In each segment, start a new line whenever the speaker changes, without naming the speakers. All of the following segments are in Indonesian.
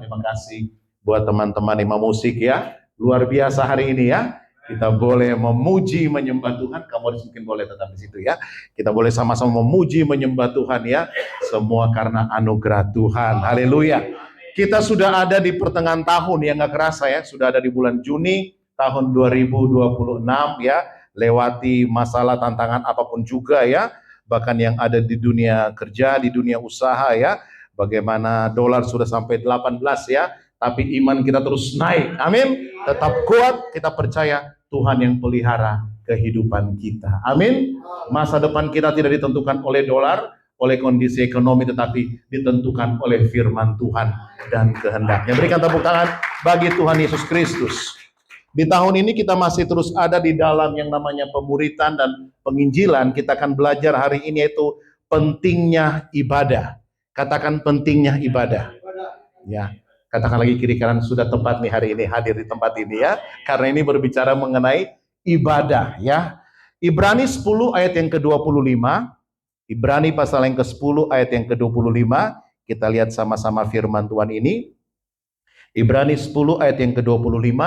Terima kasih buat teman-teman Imam Musik ya. Luar biasa hari ini ya. Kita boleh memuji, menyembah Tuhan. Kamu harus mungkin boleh tetap di situ ya. Kita boleh sama-sama memuji, menyembah Tuhan ya. Semua karena anugerah Tuhan. Haleluya. Kita sudah ada di pertengahan tahun yang gak kerasa ya. Sudah ada di bulan Juni tahun 2026 ya. Lewati masalah tantangan apapun juga ya. Bahkan yang ada di dunia kerja, di dunia usaha ya. Bagaimana dolar sudah sampai 18 ya. Tapi iman kita terus naik. Amin. Tetap kuat, kita percaya Tuhan yang pelihara kehidupan kita. Amin. Masa depan kita tidak ditentukan oleh dolar, oleh kondisi ekonomi, tetapi ditentukan oleh firman Tuhan dan kehendaknya. Berikan tepuk tangan bagi Tuhan Yesus Kristus. Di tahun ini kita masih terus ada di dalam yang namanya pemuritan dan penginjilan. Kita akan belajar hari ini yaitu pentingnya ibadah. Katakan pentingnya ibadah. Ya. Katakan lagi kiri kanan, sudah tepat nih hari ini hadir di tempat ini ya. Karena ini berbicara mengenai ibadah ya. Ibrani 10 ayat yang ke-25. Ibrani pasal yang ke-10 ayat yang ke-25. Kita lihat sama-sama firman Tuhan ini. Ibrani 10 ayat yang ke-25.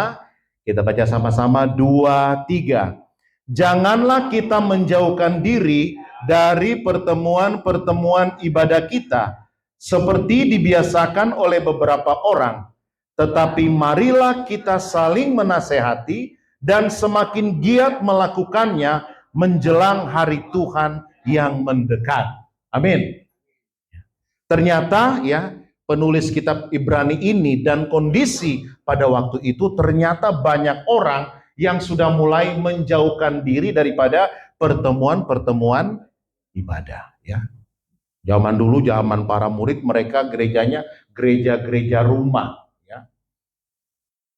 Kita baca sama-sama 2, 3. Janganlah kita menjauhkan diri dari pertemuan-pertemuan ibadah kita seperti dibiasakan oleh beberapa orang, tetapi marilah kita saling menasehati dan semakin giat melakukannya menjelang hari Tuhan yang mendekat. Amin. Ternyata ya, penulis kitab Ibrani ini dan kondisi pada waktu itu ternyata banyak orang yang sudah mulai menjauhkan diri daripada pertemuan-pertemuan ibadah ya. Zaman dulu, zaman para murid, mereka gerejanya gereja-gereja rumah, ya,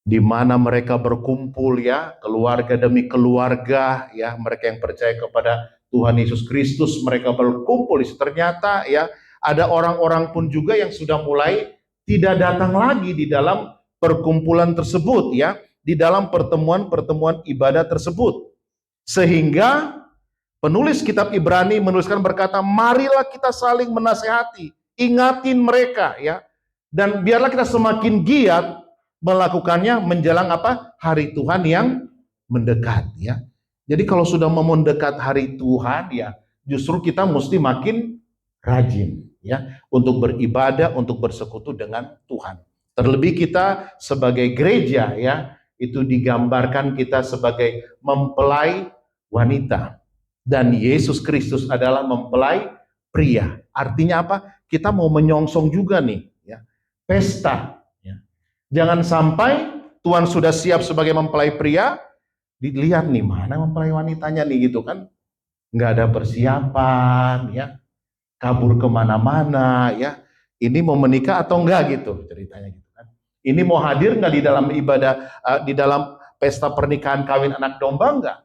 di mana mereka berkumpul, ya, keluarga demi keluarga, ya, mereka yang percaya kepada Tuhan Yesus Kristus, mereka berkumpul. Ternyata, ya, ada orang-orang pun juga yang sudah mulai tidak datang lagi di dalam perkumpulan tersebut, ya, di dalam pertemuan-pertemuan ibadah tersebut, sehingga penulis kitab Ibrani menuliskan berkata, marilah kita saling menasehati, ingatin mereka ya, dan biarlah kita semakin giat melakukannya menjelang apa? Hari Tuhan yang mendekat ya. Jadi kalau sudah mau mendekat hari Tuhan ya, justru kita mesti makin rajin ya untuk beribadah, untuk bersekutu dengan Tuhan. Terlebih kita sebagai gereja ya, itu digambarkan kita sebagai mempelai wanita. Dan Yesus Kristus adalah mempelai pria. Artinya apa? Kita mau menyongsong juga nih, ya, pesta. Ya. Jangan sampai Tuhan sudah siap sebagai mempelai pria, dilihat nih mana mempelai wanitanya nih gitu kan? Nggak ada persiapan, ya, kabur kemana-mana, ya. Ini mau menikah atau enggak gitu ceritanya gitu kan? Ini mau hadir nggak di dalam ibadah, di dalam pesta pernikahan kawin anak domba enggak?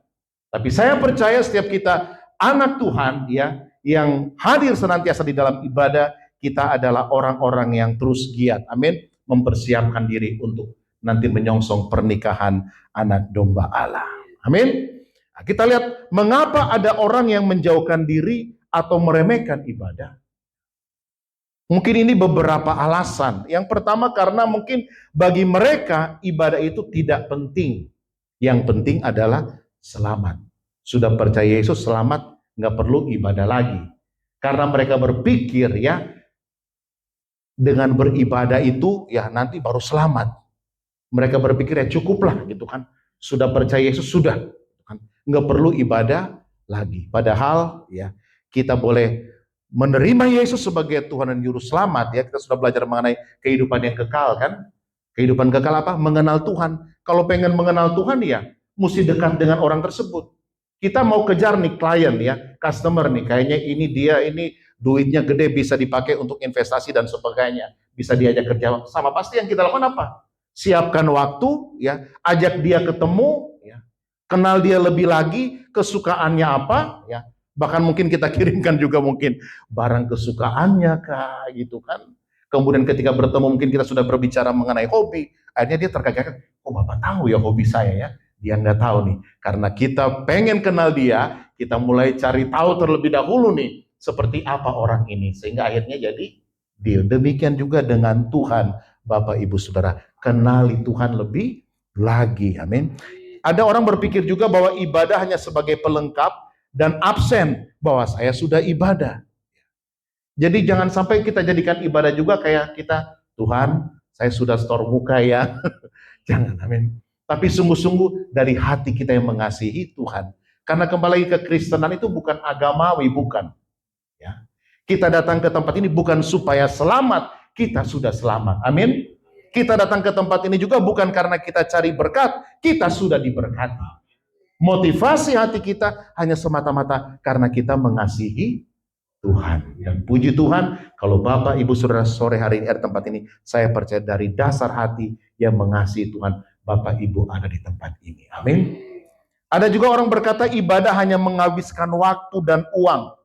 Tapi saya percaya setiap kita anak Tuhan ya yang hadir senantiasa di dalam ibadah, kita adalah orang-orang yang terus giat, amin, mempersiapkan diri untuk nanti menyongsong pernikahan anak domba Allah. Amin. Nah, kita lihat mengapa ada orang yang menjauhkan diri atau meremehkan ibadah. Mungkin ini beberapa alasan. Yang pertama karena mungkin bagi mereka ibadah itu tidak penting. Yang penting adalah selamat. Sudah percaya Yesus selamat, nggak perlu ibadah lagi. Karena mereka berpikir ya, dengan beribadah itu ya nanti baru selamat. Mereka berpikir ya cukuplah gitu kan. Sudah percaya Yesus sudah, gitu kan. Nggak perlu ibadah lagi. Padahal ya kita boleh menerima Yesus sebagai Tuhan dan Juru Selamat ya. Kita sudah belajar mengenai kehidupan yang kekal kan. Kehidupan kekal apa? Mengenal Tuhan. Kalau pengen mengenal Tuhan ya mesti dekat dengan orang tersebut. Kita mau kejar nih klien ya, customer nih, kayaknya ini dia ini duitnya gede bisa dipakai untuk investasi dan sebagainya. Bisa diajak kerja sama, pasti yang kita lakukan apa? Siapkan waktu ya, ajak dia ketemu ya. Kenal dia lebih lagi, kesukaannya apa ya. Bahkan mungkin kita kirimkan juga mungkin barang kesukaannya kah gitu kan. Kemudian ketika bertemu mungkin kita sudah berbicara mengenai hobi, akhirnya dia terkaget, oh Bapak tahu ya hobi saya ya. Dia nggak tahu nih, karena kita pengen kenal dia, kita mulai cari tahu terlebih dahulu nih, seperti apa orang ini, sehingga akhirnya jadi deal. Demikian juga dengan Tuhan, Bapak, Ibu, Saudara, kenali Tuhan lebih lagi. Amin. Ada orang berpikir juga bahwa ibadah hanya sebagai pelengkap dan absen bahwa saya sudah ibadah. Jadi jangan sampai kita jadikan ibadah juga kayak kita, Tuhan, saya sudah store muka ya. Jangan, amin. Tapi sungguh-sungguh dari hati kita yang mengasihi Tuhan. Karena kembali lagi kekristenan itu bukan agamawi, bukan. Ya. Kita datang ke tempat ini bukan supaya selamat, kita sudah selamat. Amin. Kita datang ke tempat ini juga bukan karena kita cari berkat, kita sudah diberkati. Motivasi hati kita hanya semata-mata karena kita mengasihi Tuhan. Dan puji Tuhan, kalau Bapak, Ibu, Saudara sore hari ini di tempat ini, saya percaya dari dasar hati yang mengasihi Tuhan, Bapak, Ibu ada di tempat ini. Amin. Ada juga orang berkata ibadah hanya menghabiskan waktu dan uang.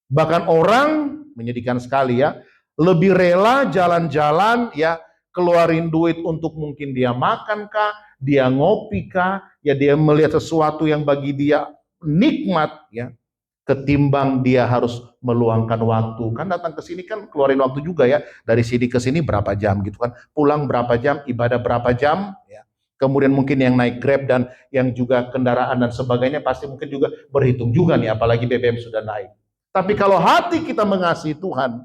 Bahkan orang, menyedihkan sekali ya, lebih rela jalan-jalan ya, keluarin duit untuk mungkin dia makan kah, dia ngopi kah, ya dia melihat sesuatu yang bagi dia nikmat ya, ketimbang dia harus meluangkan waktu. Kan datang ke sini kan keluarin waktu juga ya, dari sini ke sini berapa jam gitu kan, pulang berapa jam, ibadah berapa jam ya. Kemudian mungkin yang naik Grab dan yang juga kendaraan dan sebagainya pasti mungkin juga berhitung juga nih, apalagi BBM sudah naik. Tapi kalau hati kita mengasihi Tuhan,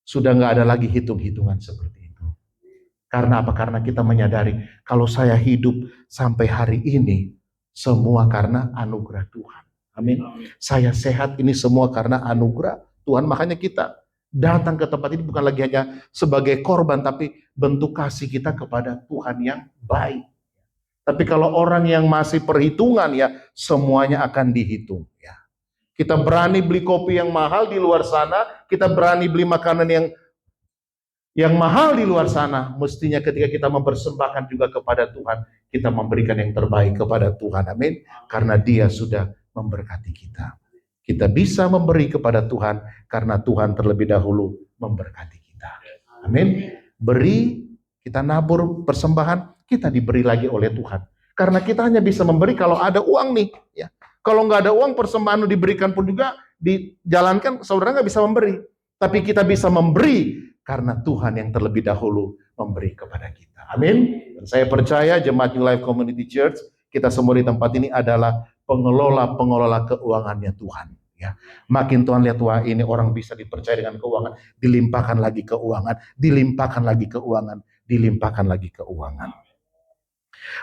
sudah nggak ada lagi hitung-hitungan seperti itu. Karena apa? Karena kita menyadari, kalau saya hidup sampai hari ini, semua karena anugerah Tuhan. Amin. Saya sehat ini semua karena anugerah Tuhan. Makanya kita datang ke tempat ini bukan lagi hanya sebagai korban, tapi bentuk kasih kita kepada Tuhan yang baik. Tapi kalau orang yang masih perhitungan ya, semuanya akan dihitung ya. Kita berani beli kopi yang mahal di luar sana, kita berani beli makanan yang mahal di luar sana. Mestinya ketika kita mempersembahkan juga kepada Tuhan, kita memberikan yang terbaik kepada Tuhan. Amin. Karena Dia sudah memberkati kita. Kita bisa memberi kepada Tuhan karena Tuhan terlebih dahulu memberkati kita. Amin. Beri, kita nabur persembahan, kita diberi lagi oleh Tuhan. Karena kita hanya bisa memberi kalau ada uang nih, ya. Kalau nggak ada uang, persembahan diberikan pun juga dijalankan, saudara nggak bisa memberi. Tapi kita bisa memberi karena Tuhan yang terlebih dahulu memberi kepada kita. Amin. Dan saya percaya Jemaat New Life Community Church, kita semua di tempat ini adalah pengelola keuangannya Tuhan. Ya, makin Tuhan lihat, wah ini orang bisa dipercaya dengan keuangan, dilimpahkan lagi keuangan, dilimpahkan lagi keuangan, dilimpahkan lagi keuangan.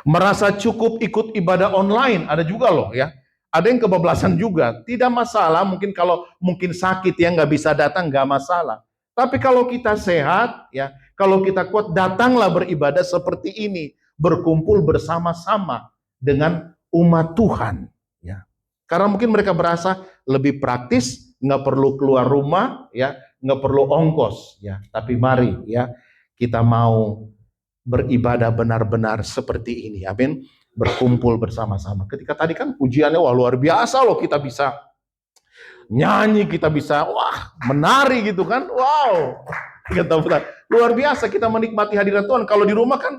Merasa cukup ikut ibadah online, ada juga loh ya. Ada yang kebablasan juga, tidak masalah. Mungkin kalau mungkin sakit ya nggak bisa datang, nggak masalah. Tapi kalau kita sehat ya, kalau kita kuat, datanglah beribadah seperti ini, berkumpul bersama-sama dengan umat Tuhan. Ya, karena mungkin mereka berasa lebih praktis, nggak perlu keluar rumah, ya, nggak perlu ongkos, ya. Tapi mari ya, kita mau beribadah benar-benar seperti ini, amin. Berkumpul bersama-sama. Ketika tadi kan pujiannya wah luar biasa loh, kita bisa nyanyi, kita bisa wah menari gitu kan, wow, luar biasa kita menikmati hadirat Tuhan. Kalau di rumah kan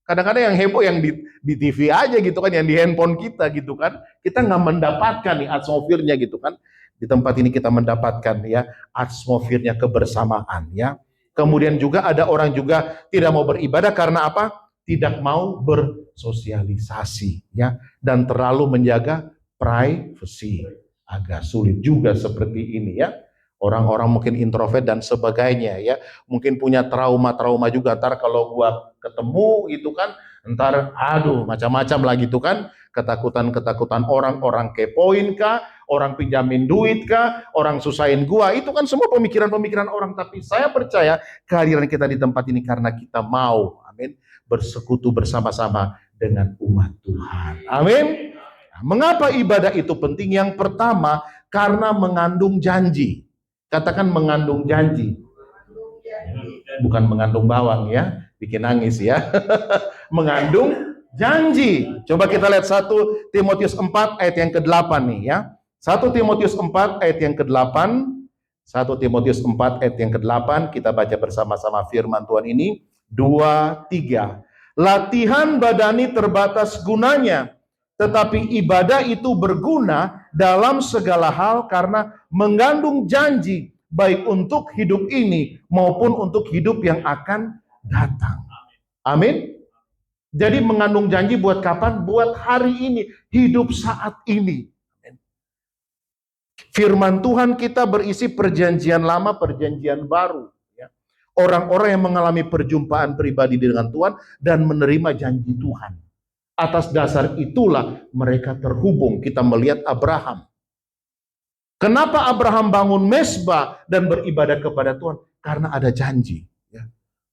kadang-kadang yang heboh yang di TV aja gitu kan, yang di handphone kita gitu kan, kita nggak mendapatkan nih atmosfernya gitu kan. Di tempat ini kita mendapatkan ya atmosfernya kebersamaan ya. Kemudian juga ada orang juga tidak mau beribadah karena apa? Tidak mau bersosialisasi ya, dan terlalu menjaga privacy. Agak sulit juga seperti ini ya. Orang-orang mungkin introvert dan sebagainya ya, mungkin punya trauma-trauma juga. Ntar kalau gua ketemu itu kan, ntar aduh macam-macam lagi itu kan, ketakutan-ketakutan orang kepoin kah, orang pinjamin duit kah, orang susahin gua, itu kan semua pemikiran-pemikiran orang. Tapi saya percaya kehadiran kita di tempat ini karena kita mau, amin, bersekutu bersama-sama dengan umat Tuhan. Amin. Nah, mengapa ibadah itu penting? Yang pertama, karena mengandung janji. Katakan mengandung janji. Bukan mengandung bawang ya, bikin nangis ya. Mengandung janji. Coba kita lihat 1 Timotius 4 ayat yang ke-8 nih ya. 1 Timotius 4 ayat yang ke-8. 1 Timotius 4 ayat yang ke-8, kita baca bersama-sama firman Tuhan ini. 2, 3. Latihan badani terbatas gunanya, tetapi ibadah itu berguna dalam segala hal karena mengandung janji, baik untuk hidup ini maupun untuk hidup yang akan datang. Amin. Jadi mengandung janji buat kapan? Buat hari ini, hidup saat ini. Firman Tuhan kita berisi perjanjian lama, perjanjian baru. Orang-orang yang mengalami perjumpaan pribadi dengan Tuhan dan menerima janji Tuhan. Atas dasar itulah mereka terhubung. Kita melihat Abraham. Kenapa Abraham bangun mezbah dan beribadah kepada Tuhan? Karena ada janji.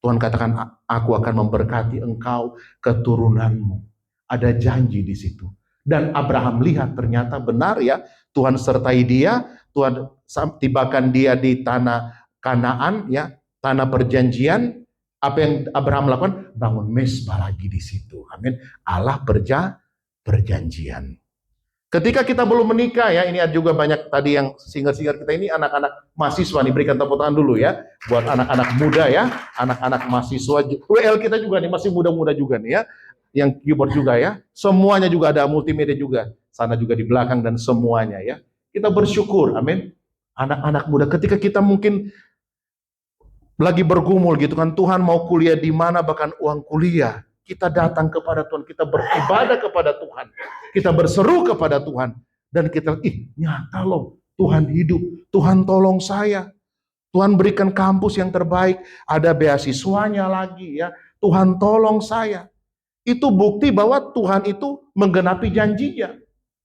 Tuhan katakan, aku akan memberkati engkau, keturunanmu. Ada janji di situ. Dan Abraham lihat ternyata benar ya, Tuhan sertai dia, Tuhan tibakan dia di tanah Kanaan, ya, tanah perjanjian. Apa yang Abraham lakukan? Bangun mezbah lagi di situ. Amin. Allah perjanjian. Ketika kita belum menikah ya, ini ada juga banyak tadi yang singer-singer kita ini anak-anak mahasiswa nih, berikan tepuk tangan dulu ya buat anak-anak muda ya, anak-anak mahasiswa. WL kita juga nih masih muda-muda juga nih ya, yang keyboard juga ya, semuanya juga ada, multimedia juga, sana juga di belakang dan semuanya ya. Kita bersyukur, amin. Anak-anak muda, ketika kita mungkin lagi bergumul gitu kan, Tuhan mau kuliah di mana, bahkan uang kuliah. Kita datang kepada Tuhan, kita beribadah kepada Tuhan, kita berseru kepada Tuhan, dan kita, nyata loh, Tuhan hidup, Tuhan tolong saya, Tuhan berikan kampus yang terbaik, ada beasiswanya lagi ya, Tuhan tolong saya. Itu bukti bahwa Tuhan itu menggenapi janjinya.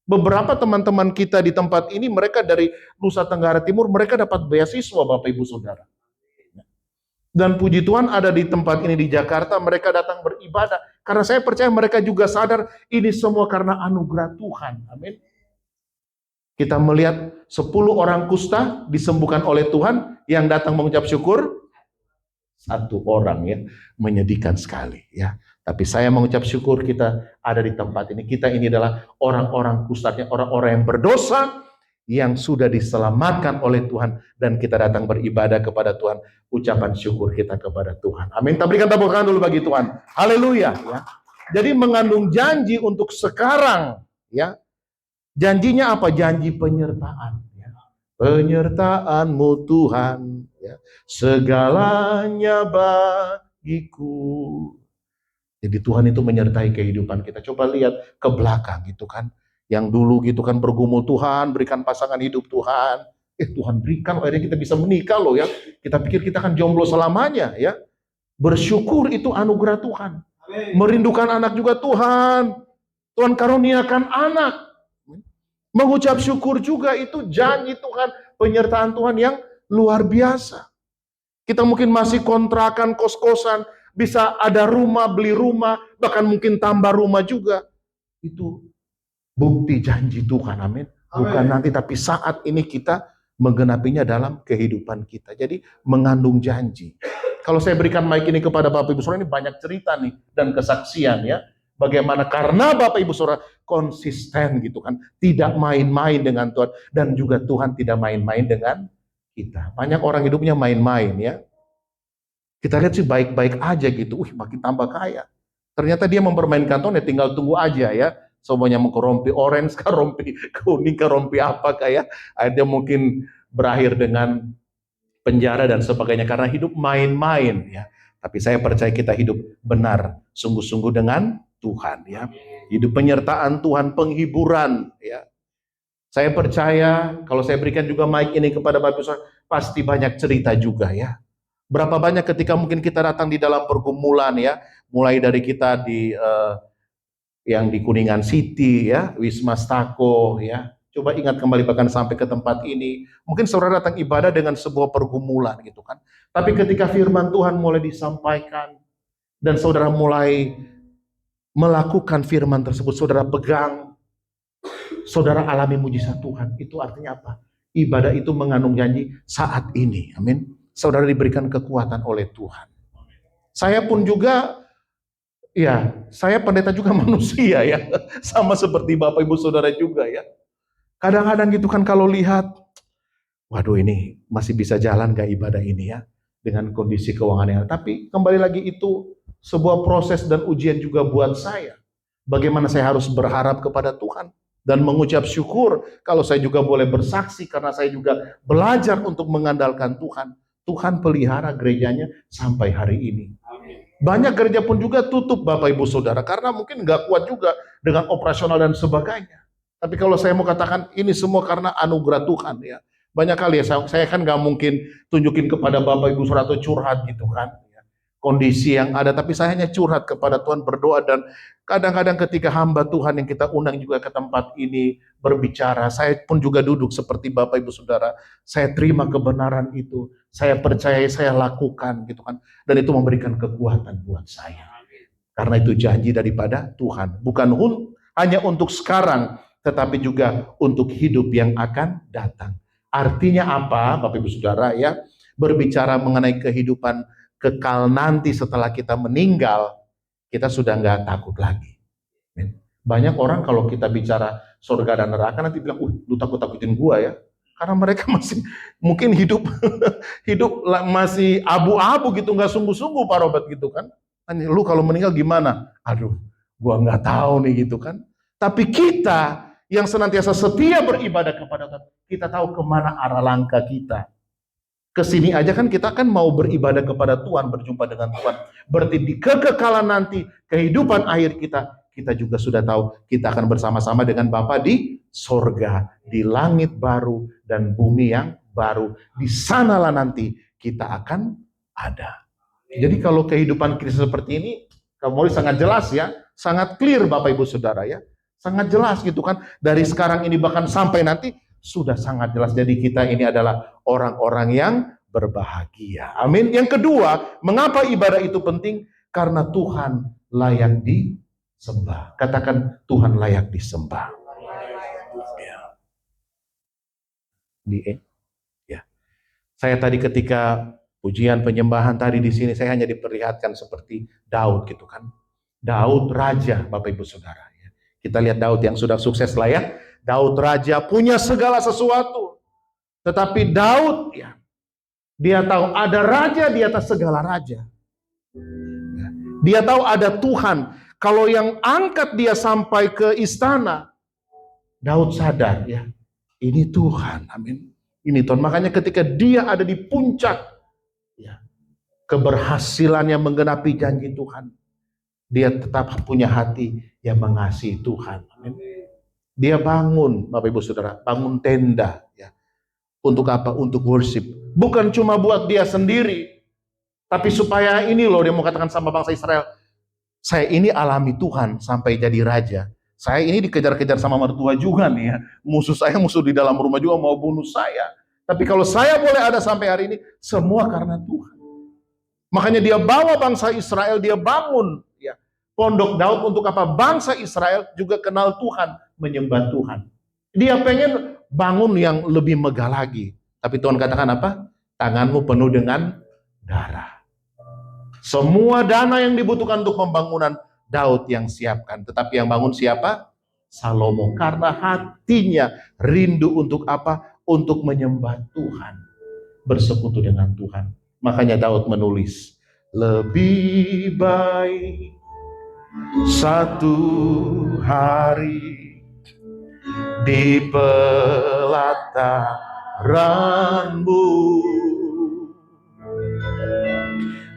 Beberapa teman-teman kita di tempat ini, mereka dari Nusa Tenggara Timur, mereka dapat beasiswa Bapak Ibu Saudara. Dan puji Tuhan ada di tempat ini di Jakarta, mereka datang beribadah. Karena saya percaya mereka juga sadar ini semua karena anugerah Tuhan. Amin. Kita melihat 10 orang kusta disembuhkan oleh Tuhan, yang datang mengucap syukur 1 orang ya, menyedihkan sekali ya. Tapi saya mengucap syukur kita ada di tempat ini. Kita ini adalah orang-orang kustanya, orang-orang yang berdosa, yang sudah diselamatkan oleh Tuhan, dan kita datang beribadah kepada Tuhan, ucapan syukur kita kepada Tuhan. Amin. Kita berikan tepuk tangan dulu bagi Tuhan. Haleluya ya. Jadi mengandung janji untuk sekarang ya. Janjinya apa? Janji penyertaan ya. Penyertaan-Mu Tuhan ya. Segalanya bagiku. Jadi Tuhan itu menyertai kehidupan kita. Coba lihat ke belakang gitu kan. Yang dulu gitu kan bergumul, Tuhan berikan pasangan hidup Tuhan. Tuhan berikan, akhirnya kita bisa menikah loh ya. Kita pikir kita kan jomblo selamanya ya. Bersyukur itu anugerah Tuhan. Merindukan anak juga Tuhan. Tuhan karuniakan anak. Mengucap syukur juga itu janji Tuhan. Penyertaan Tuhan yang luar biasa. Kita mungkin masih kontrakan, kos-kosan. Bisa ada rumah, beli rumah. Bahkan mungkin tambah rumah juga. Itu bukti janji Tuhan, amin. Bukan nanti, tapi saat ini kita menggenapinya dalam kehidupan kita. Jadi mengandung janji. Kalau saya berikan mic ini kepada Bapak Ibu Saudara, ini banyak cerita nih dan kesaksian ya. Bagaimana karena Bapak Ibu Saudara konsisten gitu kan. Tidak main-main dengan Tuhan. Dan juga Tuhan tidak main-main dengan kita. Banyak orang hidupnya main-main ya. Kita lihat sih baik-baik aja gitu. Makin tambah kaya. Ternyata dia mempermainkan Tuhan ya, tinggal tunggu aja ya. Semuanya mau ke rompi orange, ke rompi kuning, ke rompi apa kayak. Ada mungkin berakhir dengan penjara dan sebagainya. Karena hidup main-main ya. Tapi saya percaya kita hidup benar, sungguh-sungguh dengan Tuhan ya. Hidup penyertaan Tuhan, penghiburan ya. Saya percaya kalau saya berikan juga mic ini kepada Bapak Ibu, pasti banyak cerita juga ya. Berapa banyak ketika mungkin kita datang di dalam pergumulan ya. Mulai dari kita di yang di Kuningan City ya, Wisma Stako ya. Coba ingat kembali bahkan sampai ke tempat ini. Mungkin saudara datang ibadah dengan sebuah pergumulan gitu kan. Tapi ketika firman Tuhan mulai disampaikan dan saudara mulai melakukan firman tersebut, saudara pegang, saudara alami mujizat Tuhan. Itu artinya apa? Ibadah itu mengandung janji saat ini. Amin. Saudara diberikan kekuatan oleh Tuhan. Saya pun juga ya, saya pendeta juga manusia ya. Sama seperti Bapak Ibu Saudara juga ya. Kadang-kadang gitu kan kalau lihat, waduh ini masih bisa jalan gak ibadah ini ya. Dengan kondisi keuangan yang. Tapi kembali lagi itu sebuah proses dan ujian juga buat saya. Bagaimana saya harus berharap kepada Tuhan. Dan mengucap syukur kalau saya juga boleh bersaksi. Karena saya juga belajar untuk mengandalkan Tuhan. Tuhan pelihara gerejanya sampai hari ini. Banyak gereja pun juga tutup Bapak Ibu Saudara, karena mungkin nggak kuat juga dengan operasional dan sebagainya. Tapi kalau saya mau katakan ini semua karena anugerah Tuhan ya. Banyak kali ya, saya kan nggak mungkin tunjukin kepada Bapak Ibu Saudara atau curhat gitu kan. Kondisi yang ada, tapi saya hanya curhat kepada Tuhan, berdoa, dan kadang-kadang ketika hamba Tuhan yang kita undang juga ke tempat ini berbicara, saya pun juga duduk seperti Bapak Ibu Saudara, saya terima kebenaran itu, saya percaya, saya lakukan gitu kan, dan itu memberikan kekuatan buat saya. Karena itu janji daripada Tuhan, bukan hanya untuk sekarang, tetapi juga untuk hidup yang akan datang. Artinya apa, Bapak Ibu Saudara ya? Berbicara mengenai kehidupan kekal nanti setelah kita meninggal, kita sudah nggak takut lagi. Banyak orang kalau kita bicara surga dan neraka nanti bilang, lu takut-takutin gua ya. Karena mereka masih mungkin hidup hidup masih abu-abu gitu, nggak sungguh-sungguh Pak Robert gitu kan. Lu kalau meninggal gimana? Aduh, gua nggak tahu nih gitu kan. Tapi kita yang senantiasa setia beribadah kepada Tuhan, kita tahu kemana arah langkah kita. Kesini aja kan kita kan mau beribadah kepada Tuhan, berjumpa dengan Tuhan. Berarti di kekekalan nanti, kehidupan akhir kita juga sudah tahu kita akan bersama-sama dengan Bapa di sorga, di langit baru dan bumi yang baru. Di sanalah nanti kita akan ada. Jadi kalau kehidupan Kristus seperti ini, kamu sangat jelas ya, sangat clear Bapak Ibu Saudara ya. Sangat jelas gitu kan, dari sekarang ini bahkan sampai nanti, sudah sangat jelas. Jadi kita ini adalah orang-orang yang berbahagia. Amin. Yang kedua, mengapa ibadah itu penting? Karena Tuhan layak disembah. Katakan, Tuhan layak disembah. Ya. Saya tadi ketika pujian penyembahan tadi di sini, saya hanya diperlihatkan seperti Daud gitu kan. Daud raja, Bapak Ibu Saudara. Kita lihat Daud yang sudah sukses lah ya. Daud raja, punya segala sesuatu. Tetapi Daud ya, dia tahu ada raja di atas segala raja. Dia tahu ada Tuhan. Kalau yang angkat dia sampai ke istana, Daud sadar ya, ini Tuhan. Amin. Ini Tuhan. Makanya ketika dia ada di puncak ya, keberhasilannya menggenapi janji Tuhan, dia tetap punya hati yang mengasihi Tuhan. Amin. Dia bangun, Bapak Ibu Saudara, bangun tenda ya. Untuk apa? Untuk worship. Bukan cuma buat dia sendiri, tapi supaya ini loh dia mau katakan sama bangsa Israel, saya ini alami Tuhan sampai jadi raja. Saya ini dikejar-kejar sama mertua juga nih ya. Musuh saya, musuh di dalam rumah juga mau bunuh saya. Tapi kalau saya boleh ada sampai hari ini, semua karena Tuhan. Makanya dia bawa bangsa Israel, dia bangun ya, Pondok Daud untuk apa? Bangsa Israel juga kenal Tuhan, menyembah Tuhan. Dia pengen bangun yang lebih megah lagi. Tapi Tuhan katakan apa? Tanganmu penuh dengan darah. Semua dana yang dibutuhkan untuk pembangunan Daud yang siapkan. Tetapi yang bangun siapa? Salomo. Karena hatinya rindu untuk apa? Untuk menyembah Tuhan. Bersekutu dengan Tuhan. Makanya Daud menulis, lebih baik satu hari di pelataranmu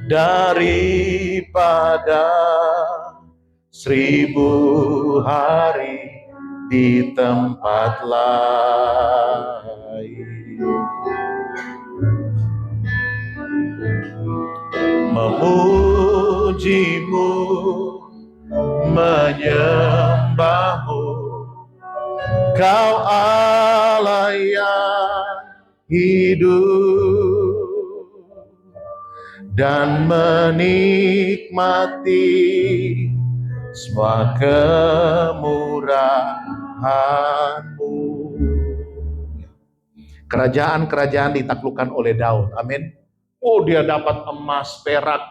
daripada 1000 hari di tempat lain. Memujimu, menyembahmu, Kau Allah yang hidup, dan menikmati semua kemurahan-Mu. Kerajaan-kerajaan ditaklukkan oleh Daud. Amin. Oh, dia dapat emas, perak,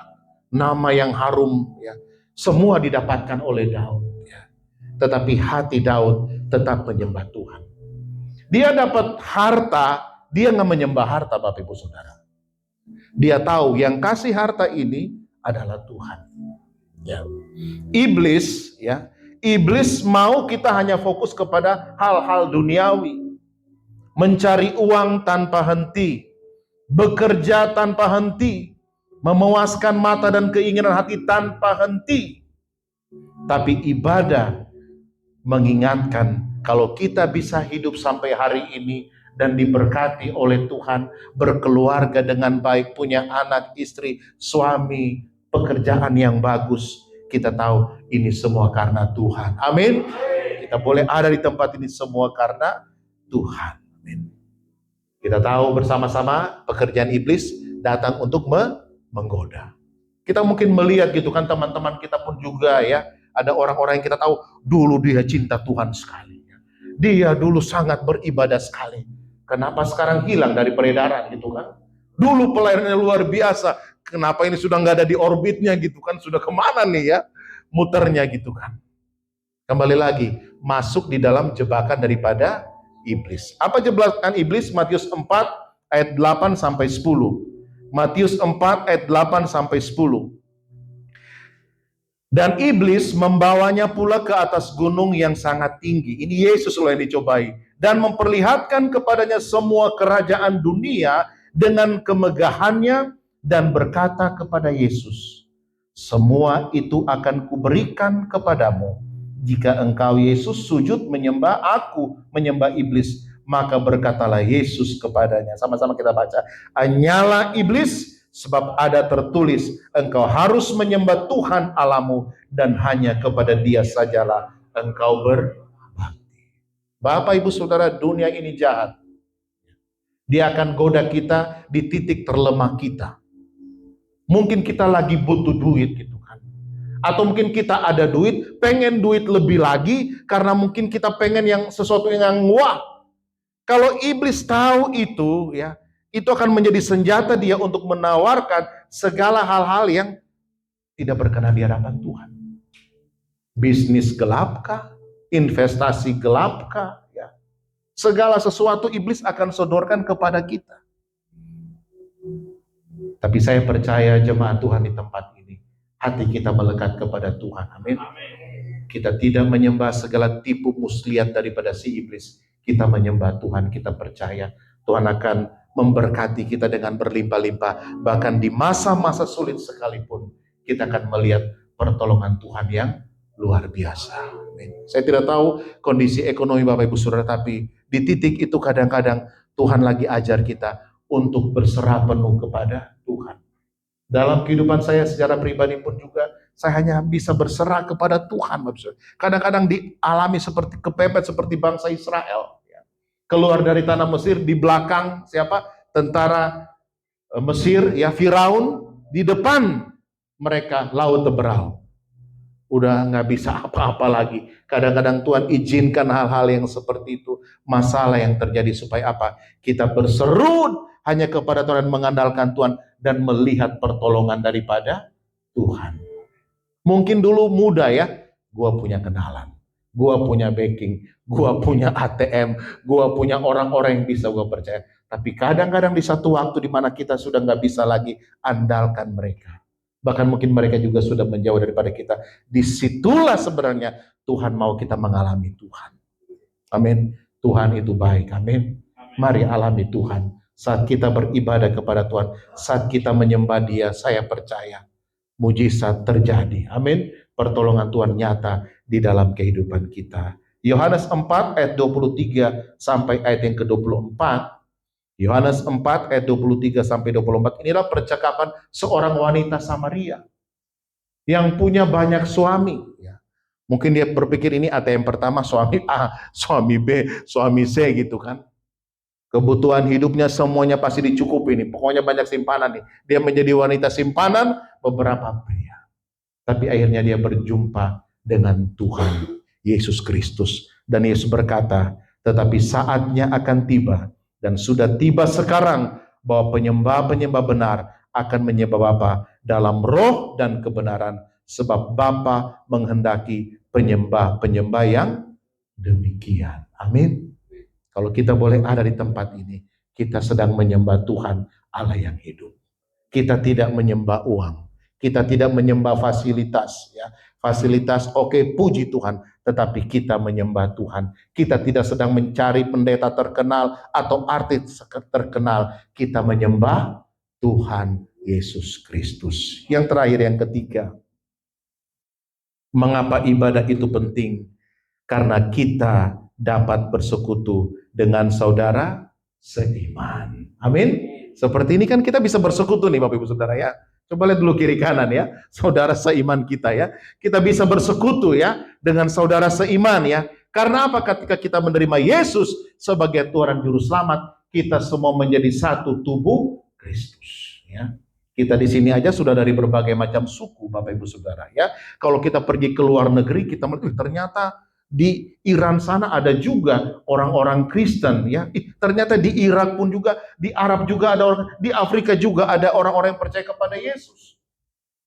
nama yang harum ya. Semua didapatkan oleh Daud ya. Tetapi hati Daud tetap menyembah Tuhan. Dia dapat harta, dia nggak menyembah harta, Bapak Ibu Saudara. Dia tahu yang kasih harta ini adalah Tuhan. Ya. Iblis ya, iblis mau kita hanya fokus kepada hal-hal duniawi. Mencari uang tanpa henti, bekerja tanpa henti, memuaskan mata dan keinginan hati tanpa henti. Tapi ibadah mengingatkan kalau kita bisa hidup sampai hari ini dan diberkati oleh Tuhan, berkeluarga dengan baik, punya anak, istri, suami, pekerjaan yang bagus, kita tahu ini semua karena Tuhan. Amin. Kita boleh ada di tempat ini semua karena Tuhan. Amin. Kita tahu bersama-sama pekerjaan iblis datang untuk menggoda. Kita mungkin melihat gitu kan, teman-teman kita pun juga ya, ada orang-orang yang kita tahu dulu dia cinta Tuhan sekali. Dia dulu sangat beribadah sekali. Kenapa sekarang hilang dari peredaran gitu kan? Dulu pelayanannya luar biasa. Kenapa ini sudah nggak ada di orbitnya gitu kan? Sudah kemana nih ya muternya gitu kan? Kembali lagi, masuk di dalam jebakan daripada iblis. Apa jebakan iblis? Matius 4 ayat 8 sampai 10. Matius 4 ayat 8 sampai 10. Dan iblis membawanya pula ke atas gunung yang sangat tinggi. Ini Yesus loh yang dicobai. Dan memperlihatkan kepadanya semua kerajaan dunia dengan kemegahannya dan berkata kepada Yesus, semua itu akan kuberikan kepadamu. Jika engkau Yesus sujud menyembah aku, menyembah iblis, maka berkatalah Yesus kepadanya. Sama-sama kita baca. Anyalah iblis, sebab ada tertulis, engkau harus menyembah Tuhan Allahmu dan hanya kepada Dia sajalah engkau berbakti. Bapak Ibu Saudara, dunia ini jahat. Dia akan goda kita di titik terlemah kita. Mungkin kita lagi butuh duit gitu kan. Atau mungkin kita ada duit, pengen duit lebih lagi karena mungkin kita pengen yang sesuatu yang wah. Kalau iblis tahu itu ya, itu akan menjadi senjata dia untuk menawarkan segala hal-hal yang tidak berkenan di hadapan Tuhan. Bisnis gelapkah? Investasi gelapkah? Ya. Segala sesuatu iblis akan sodorkan kepada kita. Tapi saya percaya jemaat Tuhan di tempat ini, hati kita melekat kepada Tuhan. Amin. Kita tidak menyembah segala tipu muslihat daripada si iblis. Kita menyembah Tuhan, kita percaya Tuhan akan memberkati kita dengan berlimpah-limpah. Bahkan di masa-masa sulit sekalipun, kita akan melihat pertolongan Tuhan yang luar biasa. Amin. Saya tidak tahu kondisi ekonomi Bapak Ibu Saudara, tapi di titik itu kadang-kadang Tuhan lagi ajar kita untuk berserah penuh kepada Tuhan. Dalam kehidupan saya secara pribadi pun juga, saya hanya bisa berserah kepada Tuhan. Kadang-kadang dialami seperti kepepet seperti bangsa Israel. Keluar dari tanah Mesir, di belakang siapa? Tentara Mesir, ya Firaun, di depan mereka laut Teberau. Udah nggak bisa apa-apa lagi. Kadang-kadang Tuhan izinkan hal-hal yang seperti itu, masalah yang terjadi supaya apa? Kita berseru hanya kepada Tuhan, mengandalkan Tuhan dan melihat pertolongan daripada Tuhan. Mungkin dulu muda ya, gua punya kenalan, gua punya backing, gua punya ATM, gua punya orang-orang yang bisa gua percaya. Tapi kadang-kadang di satu waktu di mana kita sudah nggak bisa lagi andalkan mereka. Bahkan mungkin mereka juga sudah menjauh daripada kita. Disitulah sebenarnya Tuhan mau kita mengalami Tuhan. Amin. Tuhan itu baik. Amin. Mari alami Tuhan. Saat kita beribadah kepada Tuhan, saat kita menyembah Dia, saya percaya mujizat terjadi. Amin. Pertolongan Tuhan nyata di dalam kehidupan kita. Yohanes 4 ayat 23 sampai ayat yang ke-24. Yohanes 4 ayat 23 sampai 24. Inilah percakapan seorang wanita Samaria yang punya banyak suami. Mungkin dia berpikir ini ATM pertama, suami A, suami B, suami C gitu kan. Kebutuhan hidupnya semuanya pasti dicukupi nih. Pokoknya banyak simpanan nih. Dia menjadi wanita simpanan beberapa pria. Tapi akhirnya dia berjumpa dengan Tuhan Yesus Kristus. Dan Yesus berkata, tetapi saatnya akan tiba dan sudah tiba sekarang bahwa penyembah-penyembah benar akan menyembah Bapa dalam roh dan kebenaran. Sebab Bapa menghendaki penyembah-penyembah yang demikian. Amin. Kalau kita boleh ada di tempat ini, kita sedang menyembah Tuhan Allah yang hidup. Kita tidak menyembah uang, kita tidak menyembah fasilitas, ya. Fasilitas oke, puji Tuhan, tetapi kita menyembah Tuhan. Kita tidak sedang mencari pendeta terkenal atau artis terkenal, kita menyembah Tuhan Yesus Kristus. Yang terakhir, yang ketiga, mengapa ibadah itu penting? Karena kita dapat bersekutu dengan saudara seiman. Amin. Seperti ini kan kita bisa bersekutu nih Bapak Ibu Saudara ya. Coba lihat dulu kiri kanan ya, saudara seiman kita ya. Kita bisa bersekutu ya dengan saudara seiman ya. Karena apa? Ketika kita menerima Yesus sebagai Tuhan dan Juru Selamat, kita semua menjadi satu tubuh Kristus ya. Kita di sini aja sudah dari berbagai macam suku Bapak Ibu Saudara ya. Kalau kita pergi ke luar negeri, kita melihat ternyata di Iran sana ada juga orang-orang Kristen ya. Ternyata di Irak pun juga, di Arab juga ada orang, di Afrika juga ada orang-orang yang percaya kepada Yesus.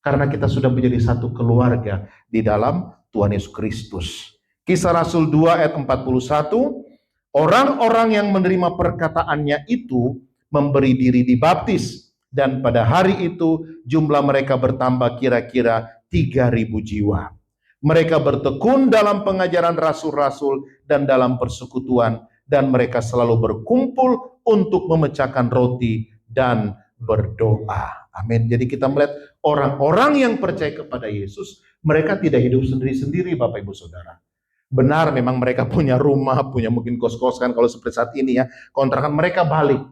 Karena kita sudah menjadi satu keluarga di dalam Tuhan Yesus Kristus. Kisah Rasul 2 ayat 41, orang-orang yang menerima perkataannya itu memberi diri dibaptis, dan pada hari itu jumlah mereka bertambah kira-kira 3.000 jiwa. Mereka bertekun dalam pengajaran rasul-rasul dan dalam persekutuan, dan mereka selalu berkumpul untuk memecahkan roti dan berdoa. Amin. Jadi kita melihat orang-orang yang percaya kepada Yesus, mereka tidak hidup sendiri-sendiri Bapak Ibu Saudara. Benar memang mereka punya rumah, punya mungkin kos-kosan kalau seperti saat ini ya, kontrakan mereka balik.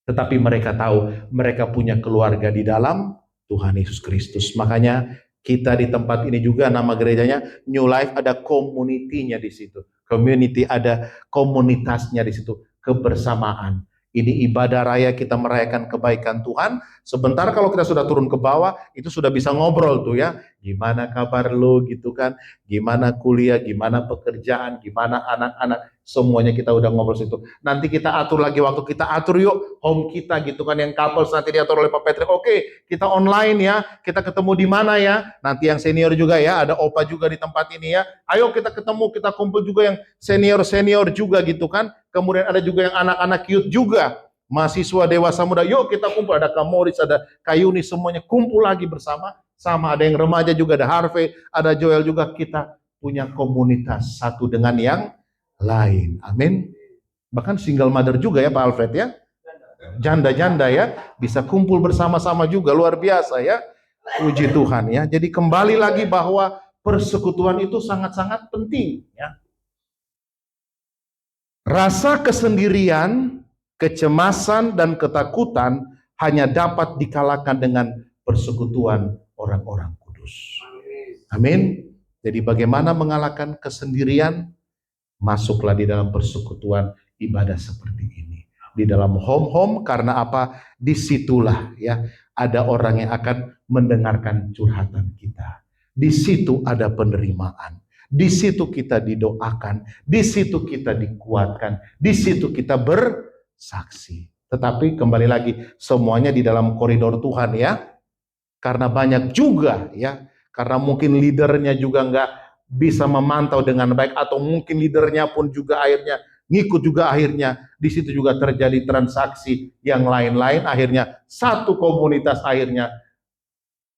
Tetapi mereka tahu mereka punya keluarga di dalam Tuhan Yesus Kristus. Makanya kita di tempat ini juga nama gerejanya New Life, ada community-nya di situ. Community, ada komunitasnya di situ, kebersamaan. Ini ibadah raya, kita merayakan kebaikan Tuhan. Sebentar kalau kita sudah turun ke bawah, itu sudah bisa ngobrol tuh ya. Gimana kabar lo gitu kan? Gimana kuliah, gimana pekerjaan, gimana anak-anak. Semuanya kita udah ngobrol situ. Nanti kita atur lagi waktu, kita atur yuk home kita gitu kan, yang couples nanti diatur oleh Pak Patrick. Oke, kita online ya, kita ketemu di mana ya. Nanti yang senior juga ya, ada opa juga di tempat ini ya. Ayo kita ketemu, kita kumpul juga yang senior-senior juga gitu kan. Kemudian ada juga yang anak-anak youth juga, mahasiswa dewasa muda. Yuk kita kumpul, ada Kak Moritz, ada Kak Yuni, semuanya kumpul lagi bersama. Sama ada yang remaja juga, ada Harvey, ada Joel juga. Kita punya komunitas satu dengan yang lain. Amin. Bahkan single mother juga ya Pak Alfred ya. Janda-janda ya, bisa kumpul bersama-sama juga, luar biasa ya. Puji Tuhan ya. Jadi kembali lagi bahwa persekutuan itu sangat-sangat penting ya. Rasa kesendirian, kecemasan dan ketakutan hanya dapat dikalahkan dengan persekutuan orang-orang kudus. Amin. Jadi bagaimana mengalahkan kesendirian? Masuklah di dalam persekutuan ibadah seperti ini. Di dalam home-home, karena apa? Disitulah ya ada orang yang akan mendengarkan curhatan kita. Di situ ada penerimaan. Di situ kita didoakan. Di situ kita dikuatkan. Di situ kita bersaksi. Tetapi kembali lagi, semuanya di dalam koridor Tuhan ya. Karena banyak juga ya. Karena mungkin leadernya juga nggak bisa memantau dengan baik, atau mungkin leadernya pun juga akhirnya ngikut juga, akhirnya di situ juga terjadi transaksi yang lain-lain, akhirnya satu komunitas akhirnya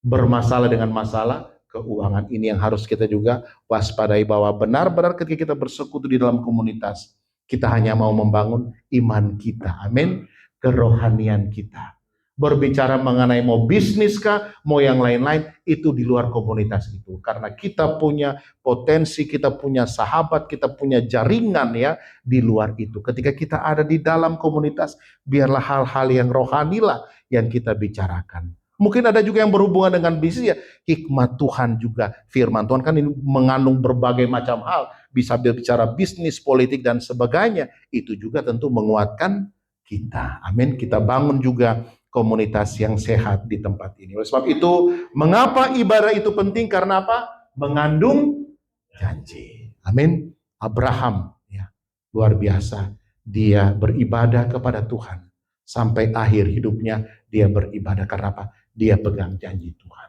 bermasalah dengan masalah keuangan. Ini yang harus kita juga waspadai, bahwa benar-benar ketika kita bersekutu di dalam komunitas, kita hanya mau membangun iman kita, amin, kerohanian kita. Berbicara mengenai mau bisnis kah, mau yang lain-lain, itu di luar komunitas itu. Karena kita punya potensi, kita punya sahabat, kita punya jaringan ya di luar itu. Ketika kita ada di dalam komunitas, biarlah hal-hal yang rohani lah yang kita bicarakan. Mungkin ada juga yang berhubungan dengan bisnis ya, hikmat Tuhan juga. Firman Tuhan kan ini mengandung berbagai macam hal. Bisa berbicara bisnis, politik dan sebagainya. Itu juga tentu menguatkan kita. Amin. Kita bangun juga komunitas yang sehat di tempat ini. Oleh sebab itu, mengapa ibadah itu penting? Karena apa? Mengandung janji. Amin. Abraham, ya, luar biasa. Dia beribadah kepada Tuhan. Sampai akhir hidupnya, dia beribadah. Karena apa? Dia pegang janji Tuhan.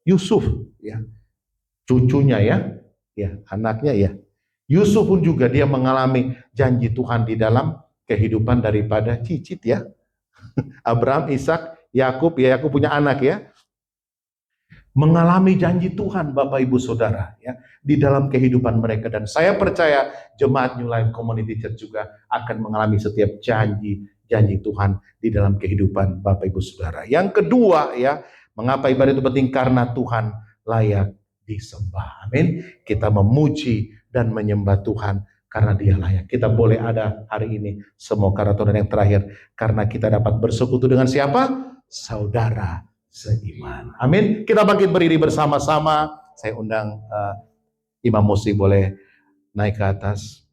Yusuf, ya, cucunya ya, anaknya ya. Yusuf pun juga dia mengalami janji Tuhan di dalam kehidupan daripada cicit ya. Abraham, Ishak, Yakub, ya Yakub punya anak ya. Mengalami janji Tuhan Bapak Ibu Saudara ya di dalam kehidupan mereka, dan saya percaya jemaat New Life Community Church juga akan mengalami setiap janji janji Tuhan di dalam kehidupan Bapak Ibu Saudara. Yang kedua ya, mengapa ibadah itu penting? Karena Tuhan layak disembah. Amin. Kita memuji dan menyembah Tuhan karena Dia layak. Kita boleh ada hari ini semua karena Tuhan. Yang terakhir, karena kita dapat bersekutu dengan siapa? Saudara seiman. Amin. Kita bangkit berdiri bersama-sama. Saya undang Imam Musi boleh naik ke atas.